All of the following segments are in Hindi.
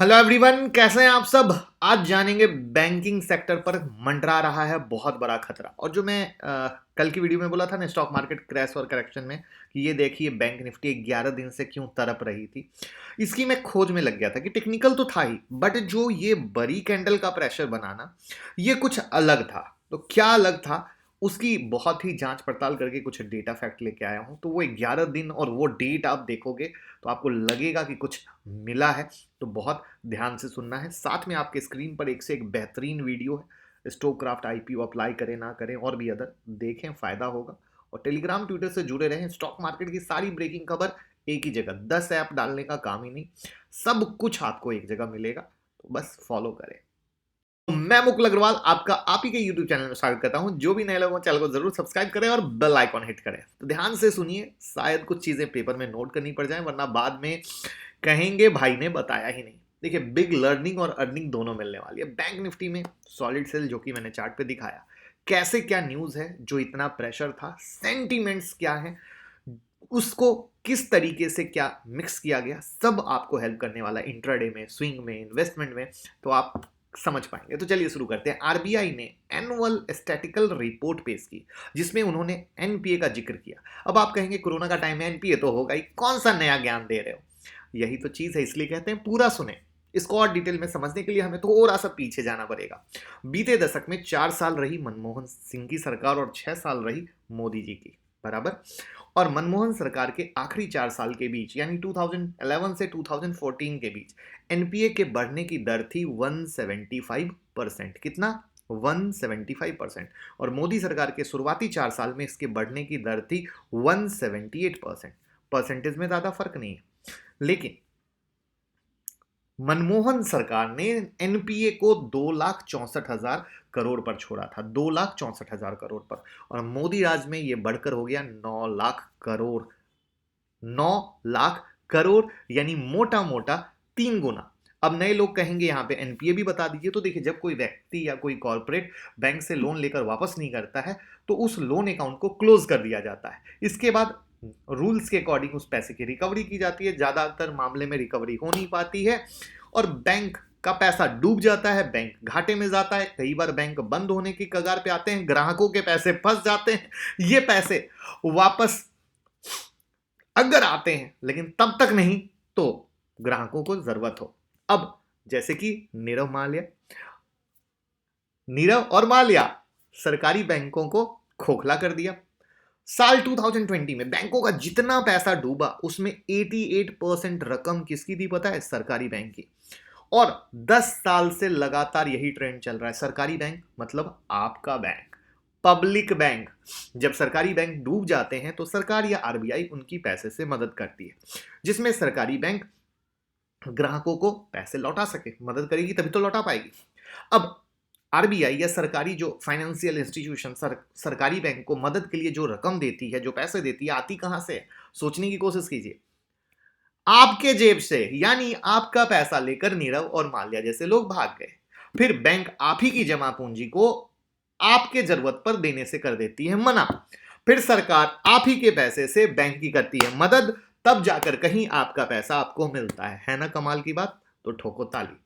हेलो एवरीवन, कैसे हैं आप सब। आज जानेंगे बैंकिंग सेक्टर पर मंडरा रहा है बहुत बड़ा खतरा। और जो मैं कल की वीडियो में बोला था ना, स्टॉक मार्केट क्रैश और करेक्शन में, कि ये देखिए बैंक निफ्टी 11 दिन से क्यों तड़प रही थी, इसकी मैं खोज में लग गया था कि टेक्निकल तो था ही, बट जो ये बड़ी कैंडल का प्रेशर बनाना, ये कुछ अलग था। तो क्या अलग था, उसकी बहुत ही जांच पड़ताल करके कुछ डेटा फैक्ट लेके आया हूं। तो वो 11 दिन और वो डेट आप देखोगे तो आपको लगेगा कि कुछ मिला है। तो बहुत ध्यान से सुनना है। साथ में आपके स्क्रीन पर एक से एक बेहतरीन वीडियो है। स्टॉक क्राफ्ट आईपीओ अप्लाई करें ना करें और भी अदर देखें, फायदा होगा। और टेलीग्राम ट्विटर से जुड़े रहें। स्टॉक मार्केट की सारी ब्रेकिंग खबर एक ही जगह, 10 ऐप डालने का काम ही नहीं, सब कुछ आपको एक जगह मिलेगा। तो बस फॉलो करें। तो मैं मुकुल अग्रवाल आपका आप ही के YouTube चैनल में स्वागत करता हूं। जो भी नए लोग हैं चैनल को जरूर सब्सक्राइब करें और बेल आइकॉन हिट करें। तो ध्यान से सुनिए, शायद कुछ चीजें पेपर में नोट करनी पड़ जाए, वरना बाद में कहेंगे भाई ने बताया ही नहीं। देखिए, बिग लर्निंग और अर्निंग दोनों मिलने वाली है। बैंक निफ्टी में सॉलिड सेल, जो कि मैंने चार्ट पे दिखाया, कैसे क्या न्यूज है, जो इतना प्रेशर था, सेंटीमेंट्स क्या है, उसको किस तरीके से क्या मिक्स किया गया, सब आपको हेल्प करने वाला इंट्राडे में, स्विंग में, इन्वेस्टमेंट में। तो आप समझ पाएंगे। तो चलिए शुरू करते हैं। आरबीआई ने एनुअल स्टैटिकल रिपोर्ट पेश की, जिसमें उन्होंने एनपीए का जिक्र किया। अब आप कहेंगे कोरोना का टाइम है, एनपीए तो होगा ही, कौन सा नया ज्ञान दे रहे हो। यही तो चीज है, इसलिए कहते हैं पूरा सुने। इसको और डिटेल में समझने के लिए हमें थोड़ा सा पीछे जाना पड़ेगा। बीते दशक में 4 साल रही मनमोहन सिंह की सरकार और 6 साल रही मोदी जी की, बराबर। और मनमोहन सरकार के आखिरी 4 साल के बीच, यानी 2011 से 2014 के बीच, एनपीए के बढ़ने की दर थी 175%। कितना? 175%। और मोदी सरकार के शुरुआती 4 साल में इसके बढ़ने की दर थी 178%। परसेंटेज में ज्यादा फर्क नहीं है, लेकिन मनमोहन सरकार ने एनपीए को 2,64,000 करोड़ पर छोड़ा था, 2,64,000 करोड़ पर। और मोदी राज में यह बढ़कर हो गया 9 लाख करोड़। 9 लाख करोड़, यानी मोटा मोटा 3 गुना। अब नए लोग कहेंगे यहां पे एनपीए भी बता दीजिए। तो देखिए, जब कोई व्यक्ति या कोई कॉर्पोरेट बैंक से लोन लेकर वापस नहीं करता है, तो उस लोन अकाउंट को क्लोज कर दिया जाता है। इसके बाद रूल्स के अकॉर्डिंग उस पैसे की रिकवरी की जाती है। ज्यादातर मामले में रिकवरी हो नहीं पाती है और बैंक का पैसा डूब जाता है, बैंक घाटे में जाता है। कई बार बैंक बंद होने की कगार पे आते हैं, ग्राहकों के पैसे फंस जाते हैं। ये पैसे वापस अगर आते हैं, लेकिन तब तक नहीं तो ग्राहकों को जरूरत हो। अब जैसे कि नीरव और माल्या सरकारी बैंकों को खोखला कर दिया। साल 2020 में बैंकों का जितना पैसा डूबा, उसमें 88% रकम किसकी थी पता है? सरकारी बैंक की। और 10 साल से लगातार यही ट्रेंड चल रहा है। सरकारी बैंक मतलब आपका बैंक, पब्लिक बैंक। जब सरकारी बैंक डूब जाते हैं तो सरकार या आरबीआई उनकी पैसे से मदद करती है, जिसमें सरकारी बैंक ग्राहकों को पैसे लौटा सके। मदद करेगी तभी तो लौटा पाएगी। अब आरबीआई या सरकारी जो फाइनेंशियल इंस्टीट्यूशन सरकारी बैंक को मदद के लिए जो रकम देती है, जो पैसे देती है, आती कहां से है? सोचने की कोशिश कीजिए। आपके जेब से, यानी आपका पैसा लेकर नीरव और माल्या जैसे लोग भाग गए। फिर बैंक आप ही की जमा पूंजी को आपके जरूरत पर देने से कर देती है मना। फिर सरकार आप ही के पैसे से बैंक की करती है मदद, तब जाकर कहीं आपका पैसा आपको मिलता है ना? कमाल की बात। तो ठोको ताली।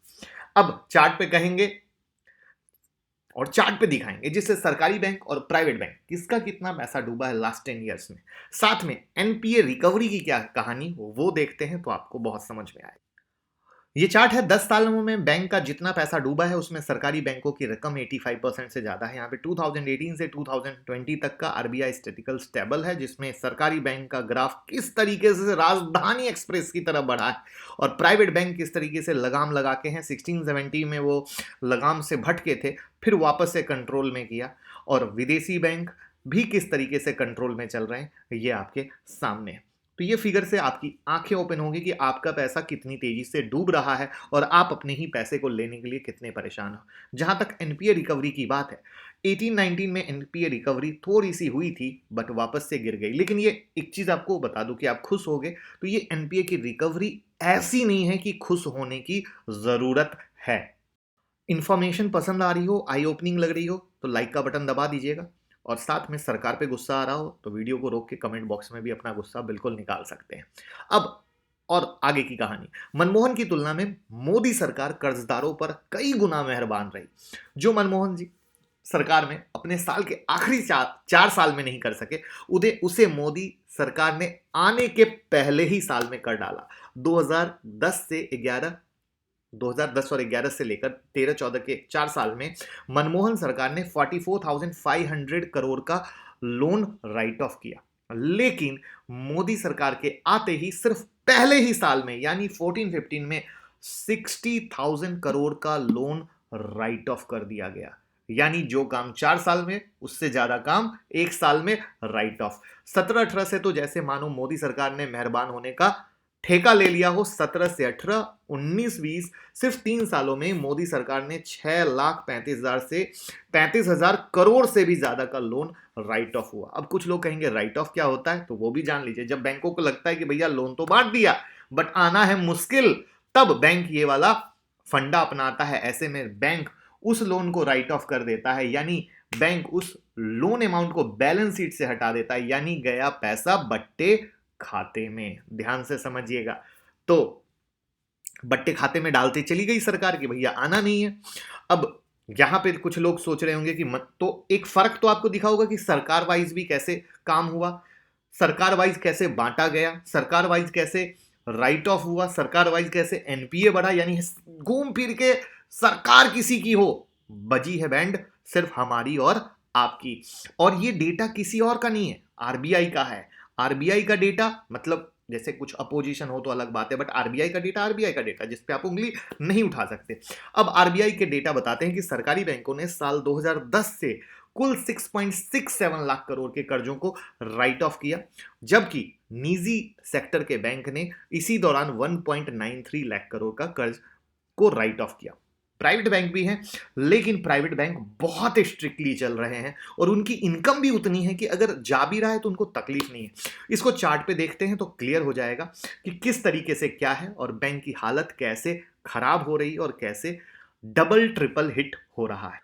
अब चार्ट पे कहेंगे और चार्ट पे दिखाएंगे, जिससे सरकारी बैंक और प्राइवेट बैंक किसका कितना पैसा डूबा है लास्ट 10 ईयर्स में। साथ में एनपीए रिकवरी की क्या कहानी वो देखते हैं, तो आपको बहुत समझ में आए। ये चार्ट है 10 सालों में बैंक का जितना पैसा डूबा है, उसमें सरकारी बैंकों की रकम 85% से ज्यादा है। यहाँ पे 2018 से 2020 तक का आरबीआई स्टैटिकल स्टेबल है, जिसमें सरकारी बैंक का ग्राफ किस तरीके से राजधानी एक्सप्रेस की तरफ बढ़ा है और प्राइवेट बैंक किस तरीके से लगाम लगा के हैं। 1670 में वो लगाम से भटके थे, फिर वापस से कंट्रोल में किया। और विदेशी बैंक भी किस तरीके से कंट्रोल में चल रहे हैं, ये आपके सामने है। तो ये फिगर से आपकी आंखें ओपन होंगी कि आपका पैसा कितनी तेजी से डूब रहा है और आप अपने ही पैसे को लेने के लिए कितने परेशान हो। जहां तक एनपीए रिकवरी की बात है, 18-19 में एनपीए रिकवरी थोड़ी सी हुई थी, बट वापस से गिर गई। लेकिन ये एक चीज आपको बता दूं कि आप खुश हो गए, तो ये एनपीए की रिकवरी ऐसी नहीं है कि खुश होने की जरूरत है। इंफॉर्मेशन पसंद आ रही हो, आई ओपनिंग लग रही हो, तो लाइक का बटन दबा दीजिएगा। और साथ में सरकार पे गुस्सा आ रहा हो तो वीडियो को रोक के कमेंट बॉक्स में भी अपना गुस्सा बिल्कुल निकाल सकते हैं। अब और आगे की कहानी, मनमोहन की तुलना में मोदी सरकार कर्जदारों पर कई गुना मेहरबान रही। जो मनमोहन जी सरकार में अपने साल के आखिरी 4 साल में नहीं कर सके, उसे मोदी सरकार ने आने के पहले ही साल में कर डाला। 2010 और 11 से लेकर 13-14 के 4 साल में मनमोहन सरकार ने 44,500 करोड़ का लोन राइट ऑफ किया। लेकिन मोदी सरकार के आते ही सिर्फ पहले ही साल में यानी 14-15 में 60,000 करोड़ का लोन राइट ऑफ कर दिया गया। यानी जो काम 4 साल में, उससे ज्यादा काम 1 साल में राइट ऑफ। 17-18 से तो जैसे मानो मोदी सरकार ने मेहरबान होने का ठेका ले लिया हो। 17 से 18, 19-20 सिर्फ 3 सालों में मोदी सरकार ने 6,35,000 से 35,000 करोड़ से भी ज्यादा का लोन राइट ऑफ हुआ। अब कुछ लोग कहेंगे राइट ऑफ क्या होता है, तो वो भी जान लीजिए। जब बैंकों को लगता है कि भैया लोन तो बांट दिया बट आना है मुश्किल, तब बैंक ये वाला फंडा अपनाता है। ऐसे में बैंक उस लोन को राइट ऑफ कर देता है, यानी बैंक उस लोन अमाउंट को बैलेंस शीट से हटा देता है, यानी गया पैसा बट्टे खाते में। ध्यान से समझिएगा। तो बट्टे खाते में डालते चली गई सरकार की भैया आना नहीं है। अब यहां पे कुछ लोग सोच रहे होंगे कि तो एक फर्क तो आपको दिखा होगा कि सरकार वाइज भी कैसे काम हुआ, सरकार वाइज कैसे बांटा गया, सरकार वाइज कैसे राइट ऑफ हुआ, सरकार वाइज कैसे एनपीए बढ़ा। यानी घूम फिर के सरकार किसी की हो, बजी है बैंड सिर्फ हमारी और आपकी। और ये डेटा किसी और का नहीं है, आरबीआई का है। आरबीआई का डेटा मतलब जैसे कुछ अपोजिशन हो तो अलग बात है, बट आरबीआई का डेटा जिस पे आप उंगली नहीं उठा सकते। अब आरबीआई के डेटा बताते हैं कि सरकारी बैंकों ने साल 2010 से कुल 6.67 लाख करोड़ के कर्जों को राइट ऑफ किया, जबकि निजी सेक्टर के बैंक ने इसी दौरान 1.93 लाख करोड़ का कर्ज को राइट ऑफ किया। प्राइवेट बैंक भी हैं, लेकिन प्राइवेट बैंक बहुत स्ट्रिक्टली चल रहे हैं और उनकी इनकम भी उतनी है कि अगर जा भी रहा है तो उनको तकलीफ नहीं है। इसको चार्ट पे देखते हैं तो क्लियर हो जाएगा कि किस तरीके से क्या है और बैंक की हालत कैसे खराब हो रही है और कैसे डबल ट्रिपल हिट हो रहा है।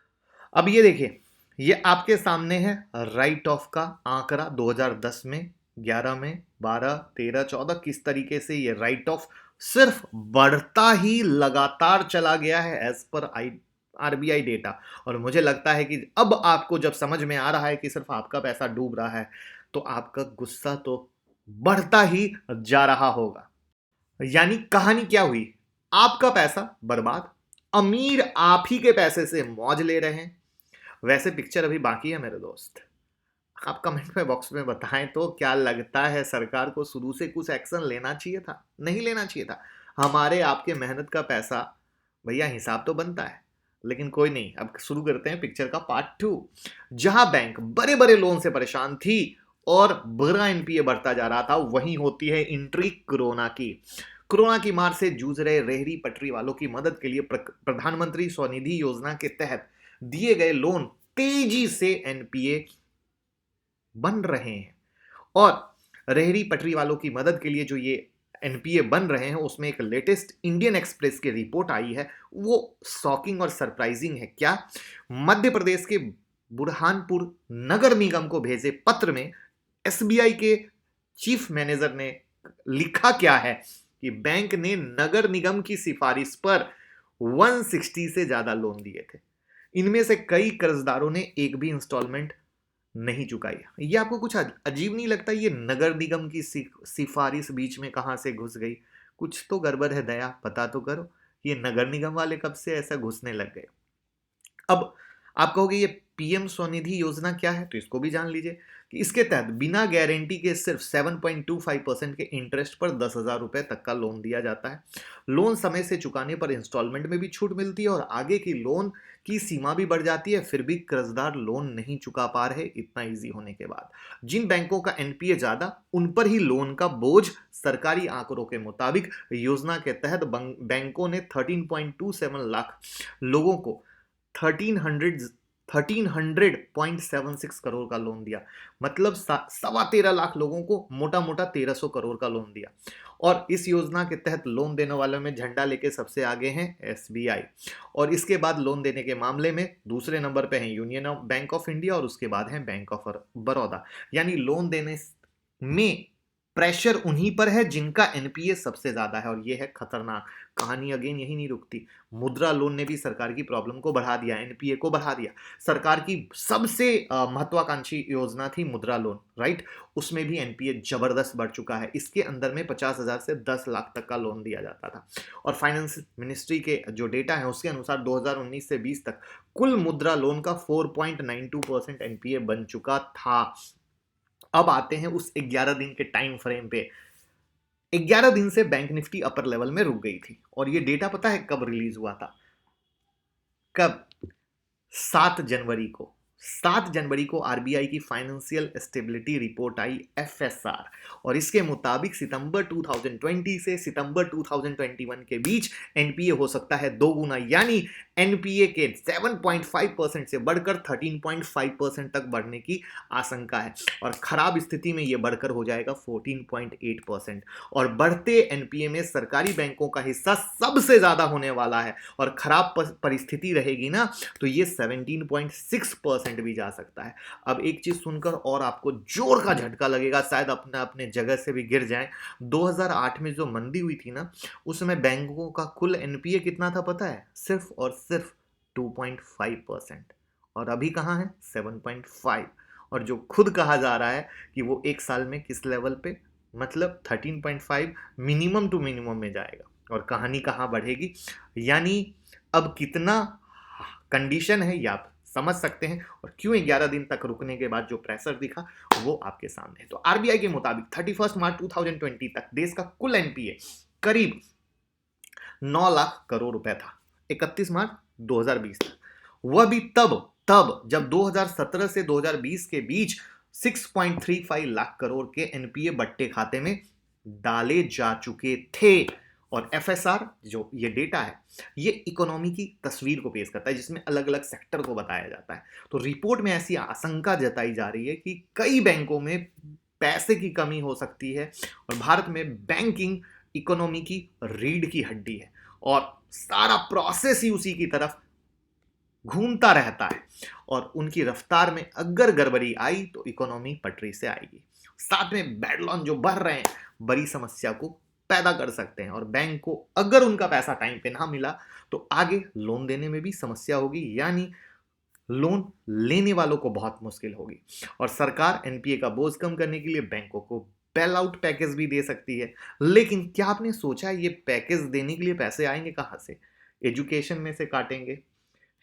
अब ये देखिए, ये आपके सामने है राइट ऑफ का आंकड़ा 2010 में, 11 में, 12, 13, 14 किस तरीके से ये राइट ऑफ सिर्फ बढ़ता ही लगातार चला गया है एज पर आरबीआई डेटा। और मुझे लगता है कि अब आपको जब समझ में आ रहा है कि सिर्फ आपका पैसा डूब रहा है तो आपका गुस्सा तो बढ़ता ही जा रहा होगा। यानी कहानी क्या हुई, आपका पैसा बर्बाद, अमीर आप ही के पैसे से मौज ले रहे हैं। वैसे पिक्चर अभी बाकी है मेरे दोस्त, आप कमेंट में बॉक्स में बताएं तो क्या लगता है सरकार को शुरू से कुछ एक्शन लेना चाहिए था, नहीं लेना चाहिए था। हमारे आपके मेहनत का पैसा भैया हिसाब तो बनता है, लेकिन कोई नहीं। अब शुरू करते हैं पिक्चर का पार्ट 2। जहां बैंक बड़े बड़े लोन से परेशान थी और बड़ा एनपीए बढ़ता जा रहा था, वहीं होती है एंट्री कोरोना की। कोरोना की मार से जूझ रहे रेहड़ी पटरी वालों की मदद के लिए प्रधानमंत्री स्वनिधि योजना के तहत दिए गए लोन तेजी से एनपीए बन रहे हैं। और रेहड़ी पटरी वालों की मदद के लिए जो ये एनपीए बन रहे हैं, उसमें एक लेटेस्ट इंडियन एक्सप्रेस की रिपोर्ट आई है, वो शॉकिंग और सरप्राइजिंग है। क्या, मध्य प्रदेश के बुरहानपुर नगर निगम को भेजे पत्र में एसबीआई के चीफ मैनेजर ने लिखा क्या है कि बैंक ने नगर निगम की सिफारिश पर 160 से ज्यादा लोन दिए थे। इनमें से कई कर्जदारों ने एक भी इंस्टॉलमेंट नहीं चुकाई। ये आपको कुछ अजीब नहीं लगता? ये नगर निगम की सिफारिश बीच में कहां से घुस गई? कुछ तो गड़बड़ है दया, पता तो करो। ये नगर निगम वाले कब से ऐसा घुसने लग गए? अब आप कहोगे ये पीएम स्वनिधि योजना क्या है, तो इसको भी जान लीजिए कि इसके तहत बिना गारंटी के सिर्फ 7.25% के इंटरेस्ट पर 10,000 रुपए तक का लोन दिया जाता है। लोन समय से चुकाने पर इंस्टॉलमेंट में भी छूट मिलती है और आगे की लोन की सीमा भी बढ़ जाती है। फिर भी कर्जदार लोन नहीं चुका पा रहे इतना इजी होने के बाद। जिन बैंकों का एनपीए ज्यादा, उन पर ही लोन का बोझ। सरकारी आंकड़ों के मुताबिक योजना के तहत बैंकों ने 13.27 लाख लोगों को 1300.76 करोड़ का लोन दिया। मतलब 13.25 लाख लोगों को मोटा मोटा 1300 करोड़ का लोन दिया। और इस योजना के तहत लोन देने वालों में झंडा लेके सबसे आगे हैं एसबीआई, और इसके बाद लोन देने के मामले में दूसरे नंबर पे हैं यूनियन बैंक ऑफ इंडिया और उसके बाद है बैंक ऑफ बड़ौदा। यानी लोन देने में प्रेशर उन्हीं पर है जिनका एनपीए सबसे ज्यादा है, और ये है खतरनाक कहानी। अगेन यही नहीं रुकती, मुद्रा लोन ने भी सरकार की प्रॉब्लम को बढ़ा दिया, एनपीए को बढ़ा दिया। सरकार की सबसे महत्वाकांक्षी योजना थी मुद्रा लोन, राइट, उसमें भी एनपीए जबरदस्त बढ़ चुका है। इसके अंदर में 50,000 से 10 लाख तक का लोन दिया जाता था, और फाइनेंस मिनिस्ट्री के जो डेटा है उसके अनुसार 2019 से 20 तक कुल मुद्रा लोन का 4.92% एनपीए बन चुका था। अब आते हैं उस 11 दिन के टाइम फ्रेम पे। 11 दिन से बैंक निफ्टी अपर लेवल में रुक गई थी, और ये डेटा पता है कब रिलीज हुआ था? कब? 7 जनवरी को। 7 जनवरी को आरबीआई की फाइनेंशियल स्टेबिलिटी रिपोर्ट आई, एफएसआर, और इसके मुताबिक सितंबर 2020 से सितंबर 2021 के बीच एनपीए हो सकता है दोगुना, यानी एनपीए के 7.5% से बढ़कर 13.5% तक बढ़ने की आशंका है, और खराब स्थिति में यह बढ़कर हो जाएगा 14.8%। और बढ़ते एनपीए में सरकारी बैंकों का हिस्सा सबसे ज्यादा होने वाला है, और खराब परिस्थिति रहेगी ना तो ये 17.6% भी जा सकता है। अब एक चीज सुनकर और आपको जोर का झटका लगेगा, शायद अपने अपने जगह से भी गिर जाएं। 2008 में जो मंदी हुई थी ना, उसमें बैंकों का कुल एनपीए कितना था पता है? सिर्फ और सिर्फ 2.5%, और अभी कहां है? 7.5। और जो खुद कहा जा रहा है कि वो एक साल में किस लेवल पे, मतलब 13.5 मिनिमम टू मिनिमम में जाएगा, और कहानी कहां बढ़ेगी। यानी अब कितना कंडीशन है ये आप समझ सकते हैं, और क्यों 11 दिन तक रुकने के बाद जो प्रेशर दिखा वो आपके सामने है। तो आरबीआई के मुताबिक 31 मार्च 2020 तक देश का कुल एनपीए करीब 9 लाख करोड़ रुपए था, 31 मार्च 2020 तक। वह भी तब जब 2017 से 2020 के बीच 6.35 लाख करोड़ के एनपीए बट्टे खाते में डाले जा चुके थे। और एफएसआर जो ये डेटा है, ये इकोनॉमी की तस्वीर को पेश करता है, जिसमें अलग अलग सेक्टर को बताया जाता है। तो रिपोर्ट में ऐसी आशंका जताई जा रही है कि कई बैंकों में पैसे की कमी हो सकती है, और भारत में बैंकिंग इकोनॉमी की रीढ़ की हड्डी है, और सारा प्रोसेस ही उसी की तरफ घूमता रहता है, और उनकी रफ्तार में अगर गड़बड़ी आई तो इकोनॉमी पटरी से आएगी। साथ में बैड लोन जो बढ़ रहे हैं बड़ी समस्या को पैदा कर सकते हैं, और बैंक को अगर उनका पैसा टाइम पे ना मिला तो आगे लोन देने में भी समस्या होगी, यानी लोन लेने वालों को बहुत मुश्किल होगी। और सरकार एनपीए का बोझ कम करने के लिए बैंकों को बेल आउट पैकेज भी दे सकती है। लेकिन क्या आपने सोचा ये पैकेज देने के लिए पैसे आएंगे कहां से? एजुकेशन में से काटेंगे,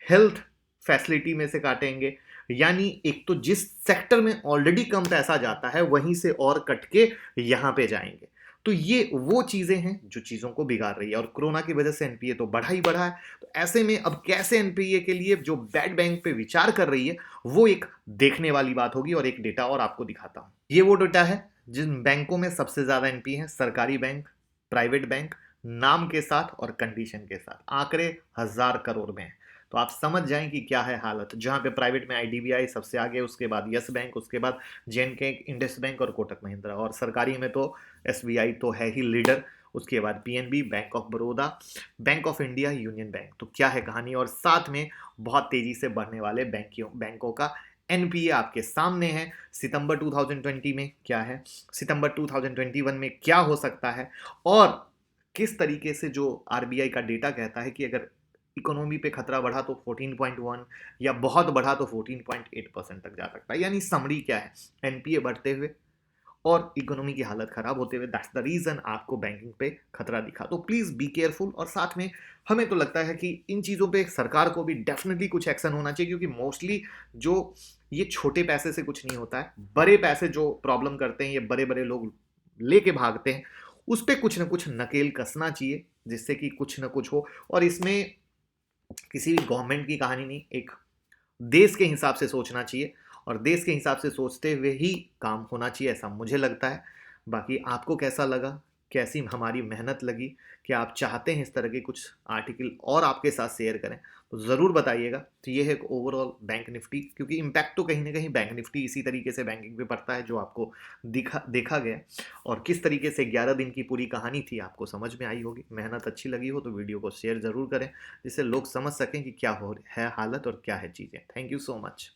हेल्थ फैसिलिटी में से काटेंगे, यानी एक तो जिस सेक्टर में ऑलरेडी कम पैसा जाता है वहीं से और कट के यहां पे जाएंगे। तो ये वो चीजें हैं जो चीजों को बिगाड़ रही है, और कोरोना की वजह से एनपीए तो बढ़ा ही बढ़ा है। तो ऐसे में अब कैसे एनपीए के लिए जो बैड बैंक पे विचार कर रही है वो एक देखने वाली बात होगी। और एक डेटा और आपको दिखाता हूं, ये वो डेटा है जिन बैंकों में सबसे ज्यादा एनपीए है, सरकारी बैंक, प्राइवेट बैंक, नाम के साथ और कंडीशन के साथ। आंकड़े 1000 करोड़ में है, तो आप समझ जाएं कि क्या है हालत। जहां पे प्राइवेट में आईडीबीआई सबसे आगे, उसके बाद यस बैंक, उसके बाद जेएनके, इंडस बैंक और कोटक महिंद्रा, और सरकारी में तो एसबीआई तो है ही लीडर, उसके बाद PNB, bank of Baroda, bank of India, union bank. तो क्या है कहानी, और साथ में बहुत तेजी से बढ़ने वाले बैंकों का एनपीए आपके सामने है। सितंबर 2020 में क्या है, सितंबर 2021 में क्या हो सकता है, और किस तरीके से जो आरबीआई का डेटा कहता है कि अगर इकोनॉमी पे खतरा बढ़ा तो 14.1 या बहुत बढ़ा तो 14.8% तक जा सकता है। यानी समरी क्या है, एनपीए बढ़ते हुए और इकोनॉमी की हालत खराब होते हुए, दैट्स द रीजन आपको बैंकिंग पे खतरा दिखा। तो प्लीज बी केयरफुल। और साथ में हमें तो लगता है कि इन चीजों पे सरकार को भी डेफिनेटली कुछ एक्शन होना चाहिए, क्योंकि मोस्टली जो ये छोटे पैसे से कुछ नहीं होता है, बड़े पैसे जो प्रॉब्लम करते हैं ये बड़े बड़े लोग लेके भागते हैं, उस पर कुछ ना कुछ नकेल कसना चाहिए जिससे कि कुछ ना कुछ हो। और इसमें किसी भी गवर्नमेंट की कहानी नहीं, एक देश के हिसाब से सोचना चाहिए, और देश के हिसाब से सोचते हुए ही काम होना चाहिए, ऐसा मुझे लगता है। बाकी आपको कैसा लगा, कैसी हमारी मेहनत लगी, क्या आप चाहते हैं इस तरह के कुछ आर्टिकल और आपके साथ शेयर करें तो ज़रूर बताइएगा। तो ये है ओवरऑल बैंक निफ्टी, क्योंकि इम्पैक्ट तो कहीं ना कहीं बैंक निफ्टी इसी तरीके से बैंकिंग पे पड़ता है जो आपको देखा गया। और किस तरीके से 11 दिन की पूरी कहानी थी आपको समझ में आई होगी। मेहनत अच्छी लगी हो तो वीडियो को शेयर ज़रूर करें, जिससे लोग समझ सकें कि क्या हो है हालत और क्या है चीज़ें। Thank you so much.